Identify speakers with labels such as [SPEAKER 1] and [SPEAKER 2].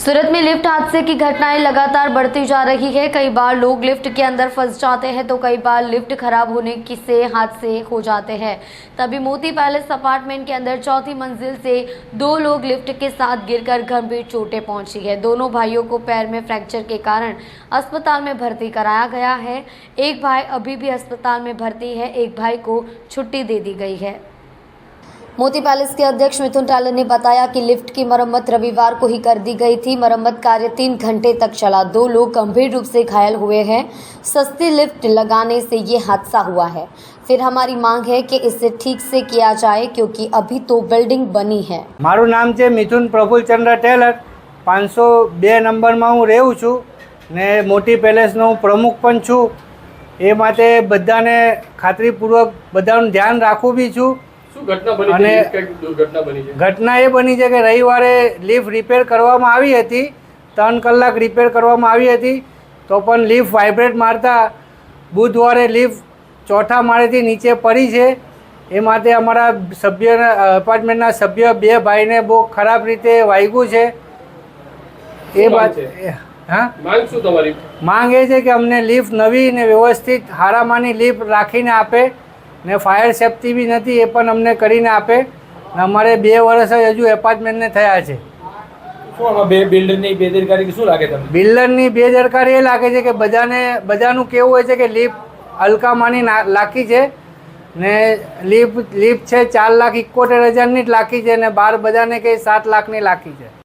[SPEAKER 1] सूरत में लिफ्ट हादसे की घटनाएं लगातार बढ़ती जा रही है। कई बार लोग लिफ्ट के अंदर फंस जाते हैं तो कई बार लिफ्ट खराब होने की से हादसे हो जाते हैं। तभी मोती पैलेस अपार्टमेंट के अंदर चौथी मंजिल से 2 लोग लिफ्ट के साथ गिरकर गंभीर चोटें पहुंची है। दोनों भाइयों को पैर में फ्रैक्चर के कारण अस्पताल में भर्ती कराया गया है। एक भाई अभी भी अस्पताल में भर्ती है, एक भाई को छुट्टी दे दी गई है। मोती पैलेस के अध्यक्ष मिथुन टालन ने बताया कि लिफ्ट की मरम्मत रविवार को ही कर दी गई थी। मरम्मत कार्य 3 घंटे तक चला। 2 लोग गंभीर रूप से घायल हुए हैं। सस्ती लिफ्ट लगाने से ये हादसा हुआ है। फिर हमारी मांग है कि इसे ठीक से किया जाए क्योंकि अभी तो बिल्डिंग बनी है।
[SPEAKER 2] मारू नाम है मिथुन प्रफुल्लचंद्र टेलर। 502 नंबर में हूँ रहूँ छूँ ने मोती पैलेस नो प्रमुख पण छूँ। ए माटे बधाने खातरीपूर्वक बधानुं ध्यान राखुं बी छूँ। घटना ए बनी है कि रविवारे लिफ्ट रिपेर करवामां आवी हती। 3 कलाक रिपेर करवामां आवी हती तो पण लिफ्ट वाइब्रेट मारता बुधवारे लिफ्ट चौथा माळेथी नीचे पड़ी है। ए माटे अमारा सभ्य अपार्टमेंटना सभ्य 2 भाईने बहुत खराब रीते वाग्युं छे। ए बात हाँ मांग ए छे कि अमने लिफ्ट नवी ने व्यवस्थित हारामानी लिफ्ट राखीने आपे ने फायर सेफ्टी भी नहीं ए पण अमने करीने आपे। अमारे 2 वर्ष हजू एपार्टमेंट ने थया छे।
[SPEAKER 3] बिल्डरनी बेदरकारी शुं लागे तमने?
[SPEAKER 2] बिल्डरनी बेदरकारी ए लागे छे कि बधानुं केवुं होय छे कि लिफ्ट हलकामानी लाखी छे ने लिफ्ट छे 4,71,000 ની જ लाखी छे ने 12 बधाने के 7 लाख ની लाखी छे।